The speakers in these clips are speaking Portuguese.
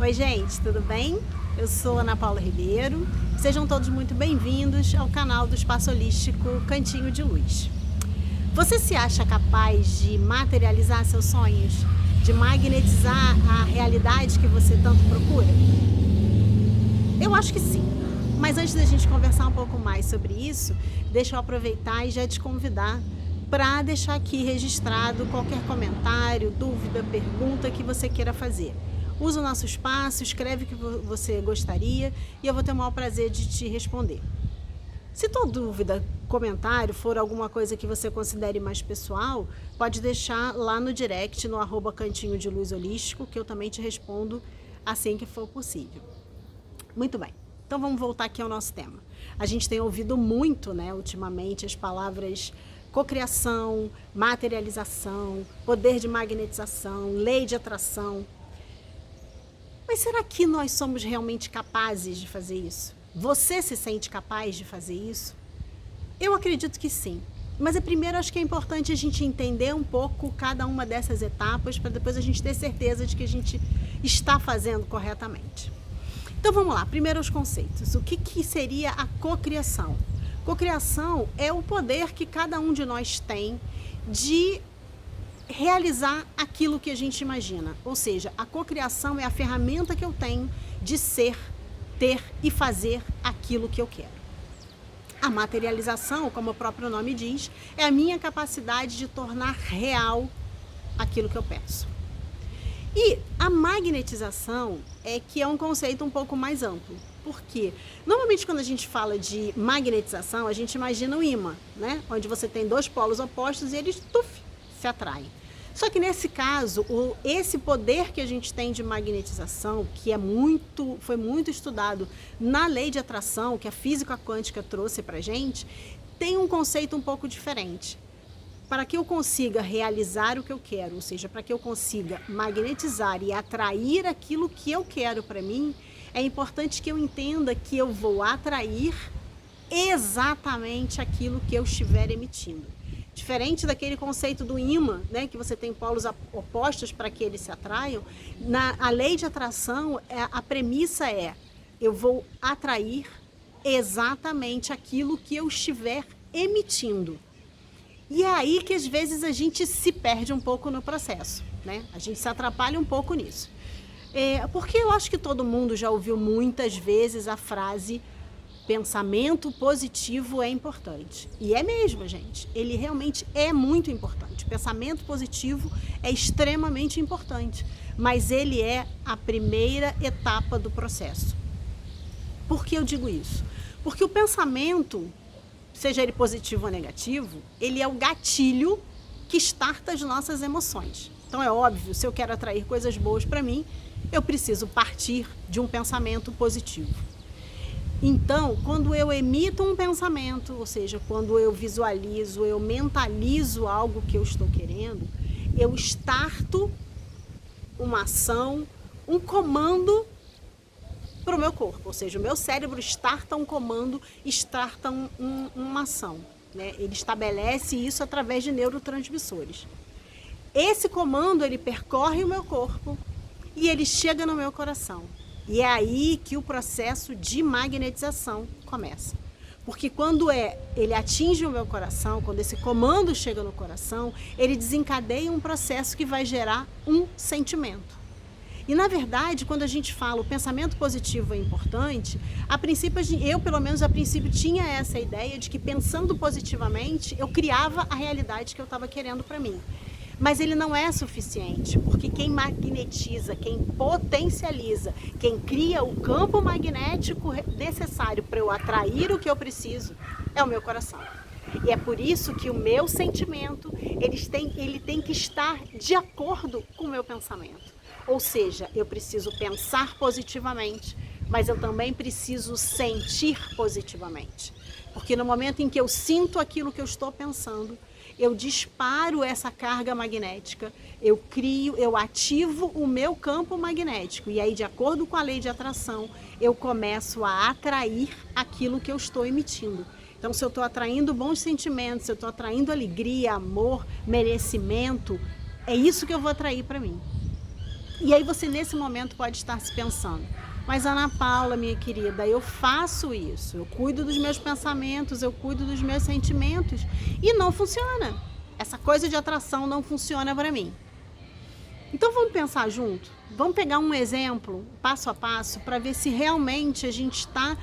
Oi gente, tudo bem? Eu sou Ana Paula Ribeiro. Sejam todos muito bem-vindos ao canal do Espaço Holístico Cantinho de Luz. Você se acha capaz de materializar seus sonhos? De magnetizar a realidade que você tanto procura? Eu acho que sim. Mas antes da gente conversar um pouco mais sobre isso, deixa eu aproveitar e já te convidar para deixar aqui registrado qualquer comentário, dúvida, pergunta que você queira fazer. Usa o nosso espaço, escreve o que você gostaria e eu vou ter o maior prazer de te responder. Se tua dúvida, comentário for alguma coisa que você considere mais pessoal, pode deixar lá no direct, no @cantinho de luz holístico, que eu também te respondo assim que for possível. Muito bem, então vamos voltar aqui ao nosso tema. A gente tem ouvido muito, ultimamente, as palavras cocriação, materialização, poder de magnetização, lei de atração. Mas será que nós somos realmente capazes de fazer isso? Você se sente capaz de fazer isso? Eu acredito que sim. Mas primeiro acho que é importante a gente entender um pouco cada uma dessas etapas para depois a gente ter certeza de que a gente está fazendo corretamente. Então vamos lá, primeiro os conceitos. O que seria a cocriação? Cocriação é o poder que cada um de nós tem de realizar aquilo que a gente imagina. Ou seja, a cocriação é a ferramenta que eu tenho de ser, ter e fazer aquilo que eu quero. A materialização, como o próprio nome diz, é a minha capacidade de tornar real aquilo que eu penso. E a magnetização é que é um conceito um pouco mais amplo. Por quê? Normalmente quando a gente fala de magnetização, a gente imagina um ímã, onde você tem dois polos opostos e eles se atraem. Só que nesse caso, esse poder que a gente tem de magnetização, que foi muito estudado na lei de atração, que a física quântica trouxe pra gente, tem um conceito um pouco diferente. Para que eu consiga realizar o que eu quero, ou seja, para que eu consiga magnetizar e atrair aquilo que eu quero para mim, é importante que eu entenda que eu vou atrair exatamente aquilo que eu estiver emitindo. Diferente daquele conceito do ímã, que você tem polos opostos para que eles se atraiam, a lei de atração, a premissa é: eu vou atrair exatamente aquilo que eu estiver emitindo. E é aí que às vezes a gente se perde um pouco no processo, A gente se atrapalha um pouco nisso. Porque eu acho que todo mundo já ouviu muitas vezes a frase: pensamento positivo é importante. E é mesmo, gente. Ele realmente é muito importante. Pensamento positivo é extremamente importante. Mas ele é a primeira etapa do processo. Por que eu digo isso? Porque o pensamento, seja ele positivo ou negativo, ele é o gatilho que starta as nossas emoções. Então é óbvio, se eu quero atrair coisas boas para mim, eu preciso partir de um pensamento positivo. Então, quando eu emito um pensamento, ou seja, quando eu visualizo, eu mentalizo algo que eu estou querendo, eu starto uma ação, um comando para o meu corpo, ou seja, o meu cérebro starta um comando, starta uma ação. Ele estabelece isso através de neurotransmissores. Esse comando, ele percorre o meu corpo e ele chega no meu coração. E é aí que o processo de magnetização começa. Porque quando ele atinge o meu coração, quando esse comando chega no coração, ele desencadeia um processo que vai gerar um sentimento. E na verdade, quando a gente fala o pensamento positivo é importante, a princípio, eu pelo menos a princípio tinha essa ideia de que pensando positivamente, eu criava a realidade que eu estava querendo para mim. Mas ele não é suficiente, porque quem magnetiza, quem potencializa, quem cria o campo magnético necessário para eu atrair o que eu preciso, é o meu coração. E é por isso que o meu sentimento, ele tem que estar de acordo com o meu pensamento. Ou seja, eu preciso pensar positivamente, mas eu também preciso sentir positivamente. Porque no momento em que eu sinto aquilo que eu estou pensando, eu disparo essa carga magnética, eu ativo o meu campo magnético. E aí, de acordo com a lei de atração, eu começo a atrair aquilo que eu estou emitindo. Então, se eu estou atraindo bons sentimentos, se eu estou atraindo alegria, amor, merecimento, é isso que eu vou atrair para mim. E aí você nesse momento pode estar se pensando, mas Ana Paula, minha querida, eu faço isso, eu cuido dos meus pensamentos, eu cuido dos meus sentimentos e não funciona. Essa coisa de atração não funciona para mim. Então vamos pensar junto? Vamos pegar um exemplo, passo a passo, para ver se realmente a gente está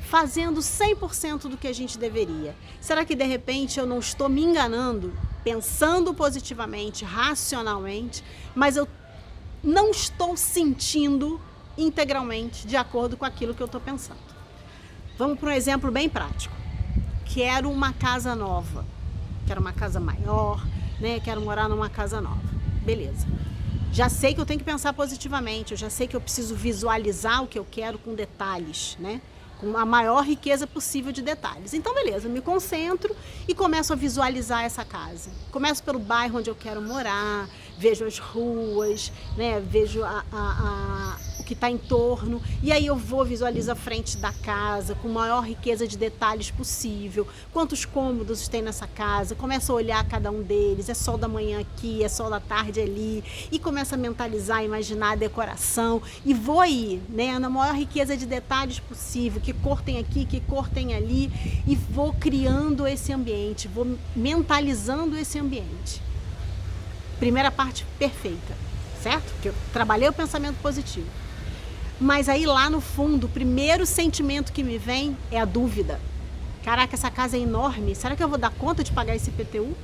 fazendo 100% do que a gente deveria. Será que de repente eu não estou me enganando, pensando positivamente, racionalmente, mas eu não estou sentindo integralmente de acordo com aquilo que eu estou pensando? Vamos para um exemplo bem prático. Quero uma casa nova, quero uma casa maior, né? Quero morar numa casa nova. Beleza. Já sei que eu tenho que pensar positivamente, eu já sei que eu preciso visualizar o que eu quero com detalhes, né? Com a maior riqueza possível de detalhes. Então, beleza, eu me concentro e começo a visualizar essa casa. Começo pelo bairro onde eu quero morar, vejo as ruas, né? Vejo o que está em torno, e aí eu vou visualizar a frente da casa com a maior riqueza de detalhes possível, quantos cômodos tem nessa casa, começo a olhar cada um deles, é sol da manhã aqui, é sol da tarde ali, e começo a mentalizar, imaginar a decoração, e vou aí, né, na maior riqueza de detalhes possível, que cor tem aqui, que cor tem ali, e vou criando esse ambiente, vou mentalizando esse ambiente. Primeira parte perfeita, certo? Porque eu trabalhei o pensamento positivo. Mas aí lá no fundo, o primeiro sentimento que me vem é a dúvida. Caraca, essa casa é enorme, será que eu vou dar conta de pagar esse IPTU?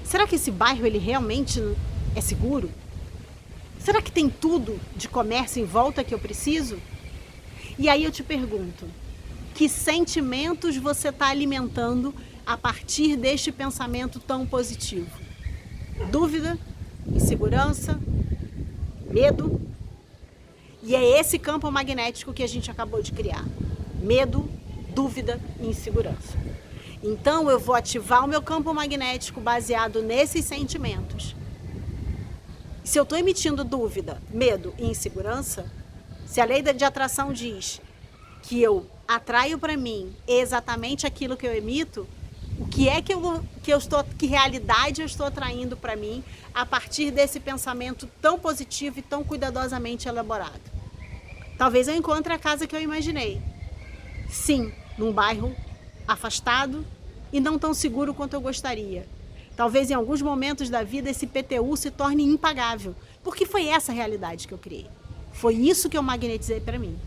Será que esse bairro ele realmente é seguro? Será que tem tudo de comércio em volta que eu preciso? E aí eu te pergunto, que sentimentos você está alimentando a partir deste pensamento tão positivo? Dúvida, insegurança, medo? E é esse campo magnético que a gente acabou de criar. Medo, dúvida e insegurança. Então eu vou ativar o meu campo magnético baseado nesses sentimentos. Se eu estou emitindo dúvida, medo e insegurança, se a lei de atração diz que eu atraio para mim exatamente aquilo que eu emito, o que é que realidade eu estou atraindo para mim a partir desse pensamento tão positivo e tão cuidadosamente elaborado? Talvez eu encontre a casa que eu imaginei. Sim, num bairro afastado e não tão seguro quanto eu gostaria. Talvez em alguns momentos da vida esse IPTU se torne impagável, porque foi essa a realidade que eu criei. Foi isso que eu magnetizei para mim.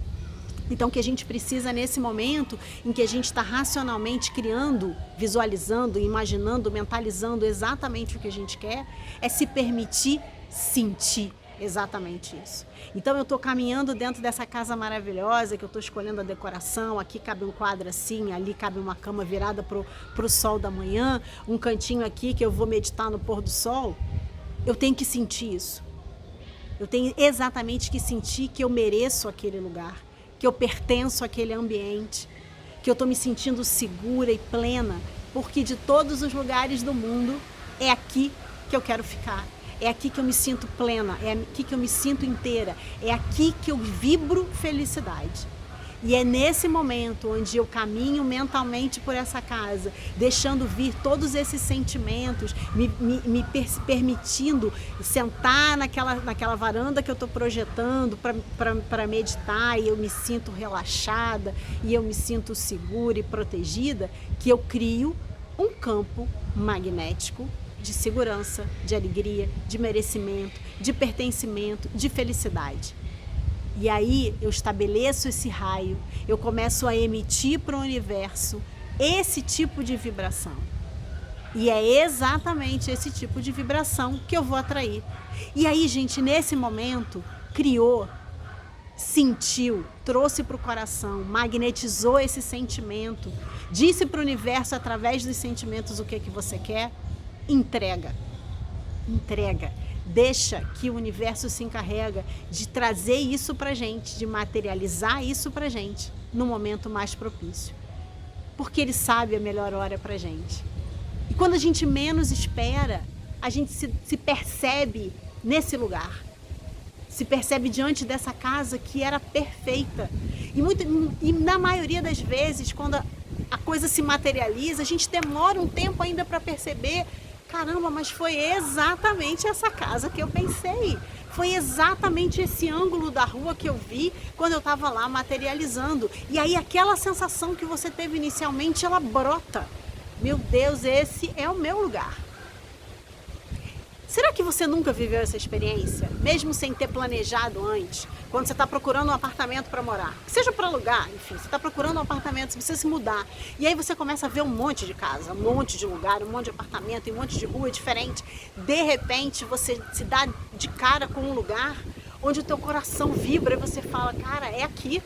Então, o que a gente precisa nesse momento em que a gente está racionalmente criando, visualizando, imaginando, mentalizando exatamente o que a gente quer, é se permitir sentir exatamente isso. Então, eu estou caminhando dentro dessa casa maravilhosa, que eu estou escolhendo a decoração, aqui cabe um quadro assim, ali cabe uma cama virada pro sol da manhã, um cantinho aqui que eu vou meditar no pôr do sol. Eu tenho que sentir isso. Eu tenho exatamente que sentir que eu mereço aquele lugar, que eu pertenço àquele ambiente, que eu estou me sentindo segura e plena, porque de todos os lugares do mundo é aqui que eu quero ficar, é aqui que eu me sinto plena, é aqui que eu me sinto inteira, é aqui que eu vibro felicidade. E é nesse momento onde eu caminho mentalmente por essa casa, deixando vir todos esses sentimentos, me permitindo sentar naquela varanda que eu estou projetando para meditar, e eu me sinto relaxada, e eu me sinto segura e protegida, que eu crio um campo magnético de segurança, de alegria, de merecimento, de pertencimento, de felicidade. E aí eu estabeleço esse raio, eu começo a emitir para o universo esse tipo de vibração. E é exatamente esse tipo de vibração que eu vou atrair. E aí, gente, nesse momento, criou, sentiu, trouxe para o coração, magnetizou esse sentimento, disse para o universo através dos sentimentos o que você quer, entrega. Entrega. Deixa que o universo se encarrega de trazer isso pra gente, de materializar isso pra gente no momento mais propício. Porque ele sabe a melhor hora pra gente. E quando a gente menos espera, a gente se percebe nesse lugar. Se percebe diante dessa casa que era perfeita. E na maioria das vezes, quando a coisa se materializa, a gente demora um tempo ainda para perceber. Caramba, mas foi exatamente essa casa que eu pensei. Foi exatamente esse ângulo da rua que eu vi quando eu estava lá materializando. E aí aquela sensação que você teve inicialmente, ela brota. Meu Deus, esse é o meu lugar. Será que você nunca viveu essa experiência, mesmo sem ter planejado antes? Quando você está procurando um apartamento para morar, seja para alugar, enfim, você está procurando um apartamento, você precisa se mudar. E aí você começa a ver um monte de casa, um monte de lugar, um monte de apartamento, um monte de rua diferente. De repente você se dá de cara com um lugar onde o teu coração vibra e você fala, cara, é aqui,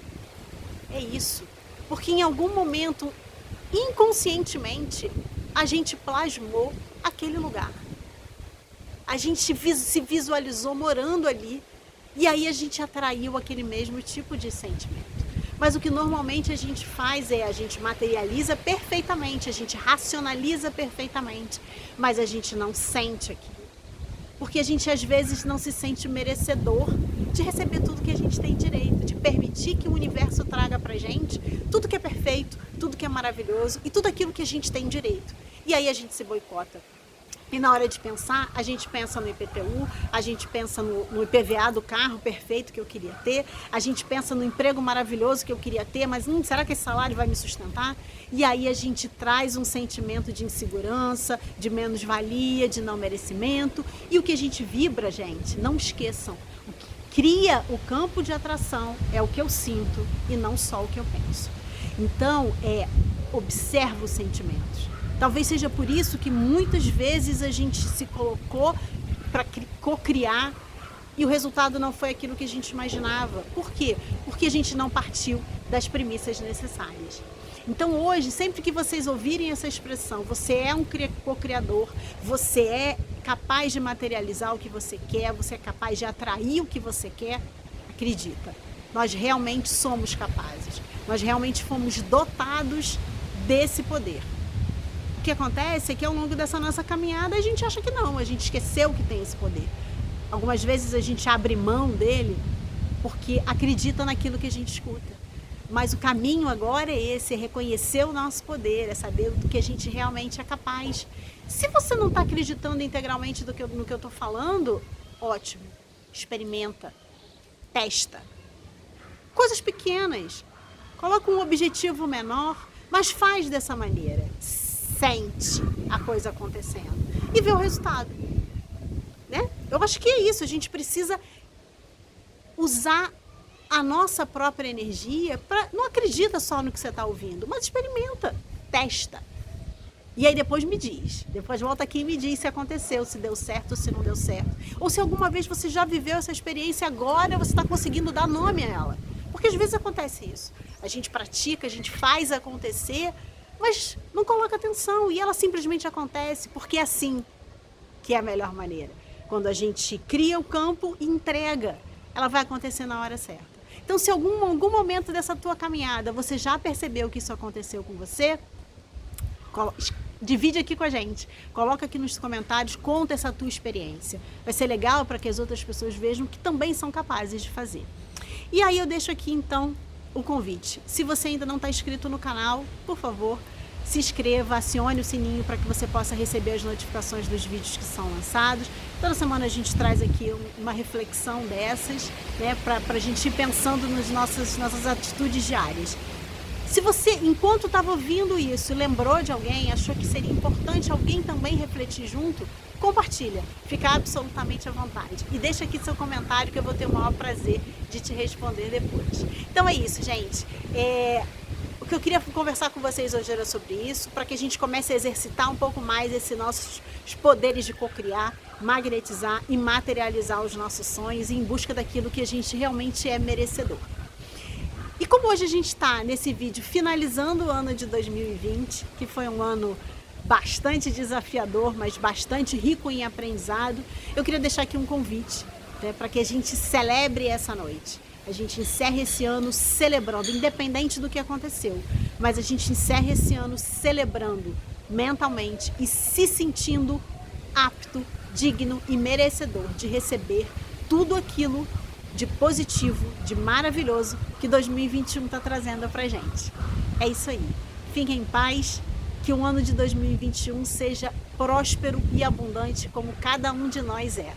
é isso. Porque em algum momento, inconscientemente, a gente plasmou aquele lugar. A gente se visualizou morando ali e aí a gente atraiu aquele mesmo tipo de sentimento. Mas o que normalmente a gente faz é a gente materializa perfeitamente, a gente racionaliza perfeitamente, mas a gente não sente aquilo. Porque a gente às vezes não se sente merecedor de receber tudo que a gente tem direito, de permitir que o universo traga pra gente tudo que é perfeito, tudo que é maravilhoso e tudo aquilo que a gente tem direito. E aí a gente se boicota. E na hora de pensar, a gente pensa no IPTU, a gente pensa no IPVA do carro perfeito que eu queria ter, a gente pensa no emprego maravilhoso que eu queria ter, mas será que esse salário vai me sustentar? E aí a gente traz um sentimento de insegurança, de menos-valia, de não merecimento. E o que a gente vibra, gente, não esqueçam, o que cria o campo de atração é o que eu sinto e não só o que eu penso. Então, observa os sentimentos. Talvez seja por isso que muitas vezes a gente se colocou para co-criar e o resultado não foi aquilo que a gente imaginava. Por quê? Porque a gente não partiu das premissas necessárias. Então hoje, sempre que vocês ouvirem essa expressão, você é um co-criador, você é capaz de materializar o que você quer, você é capaz de atrair o que você quer, acredita, nós realmente somos capazes, nós realmente fomos dotados desse poder. O que acontece é que ao longo dessa nossa caminhada a gente acha que não, a gente esqueceu que tem esse poder. Algumas vezes a gente abre mão dele porque acredita naquilo que a gente escuta. Mas o caminho agora é esse, é reconhecer o nosso poder, é saber do que a gente realmente é capaz. Se você não está acreditando integralmente no que eu estou falando, ótimo, experimenta, testa. Coisas pequenas, coloca um objetivo menor, mas faz dessa maneira. Sente a coisa acontecendo e vê o resultado, né? Eu acho que é isso, a gente precisa usar a nossa própria energia para não acredita só no que você está ouvindo, mas experimenta, testa. E aí depois me diz, depois volta aqui e me diz se aconteceu, se deu certo ou se não deu certo. Ou se alguma vez você já viveu essa experiência e agora você está conseguindo dar nome a ela. Porque às vezes acontece isso, a gente pratica, a gente faz acontecer, mas não coloca atenção e ela simplesmente acontece, porque é assim que é a melhor maneira. Quando a gente cria o campo e entrega, ela vai acontecer na hora certa. Então, se algum momento dessa tua caminhada você já percebeu que isso aconteceu com você, divide aqui com a gente, coloca aqui nos comentários, conta essa tua experiência. Vai ser legal para que as outras pessoas vejam que também são capazes de fazer. E aí eu deixo aqui então o convite. Se você ainda não está inscrito no canal, por favor, se inscreva, acione o sininho para que você possa receber as notificações dos vídeos que são lançados. Toda semana a gente traz aqui uma reflexão dessas, né, para a gente ir pensando nas nossas atitudes diárias. Se você, enquanto estava ouvindo isso, lembrou de alguém, achou que seria importante alguém também refletir junto, compartilha, fica absolutamente à vontade. E deixa aqui seu comentário que eu vou ter o maior prazer de te responder depois. Então é isso, gente. O que eu queria conversar com vocês hoje era sobre isso, para que a gente comece a exercitar um pouco mais esses nossos poderes de cocriar, magnetizar e materializar os nossos sonhos em busca daquilo que a gente realmente é merecedor. E como hoje a gente está nesse vídeo finalizando o ano de 2020, que foi um ano bastante desafiador, mas bastante rico em aprendizado, eu queria deixar aqui um convite, né, para que a gente celebre essa noite. A gente encerre esse ano celebrando, independente do que aconteceu, mas a gente encerra esse ano celebrando mentalmente e se sentindo apto, digno e merecedor de receber tudo aquilo de positivo, de maravilhoso que 2021 está trazendo pra gente. É isso aí. Fiquem em paz, que o ano de 2021 seja próspero e abundante como cada um de nós é.